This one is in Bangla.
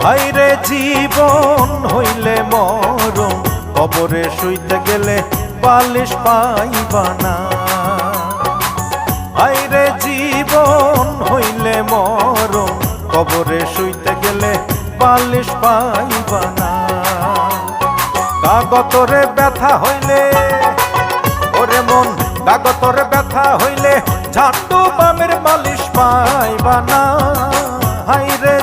হাইরে জীবন হইলে মরণ, কবরে শুইতে গেলে বালিশ পাইবা না। হাইরে জীবন হইলে মরণ, কবরে শুইতে গেলে বালিশ পাইবা না। কাগতরে ব্যথা হইলে ওরে মন, কাগতরে ব্যথা হইলে ঝাঁটু বামের বালিশ পাইবা না। হাইরে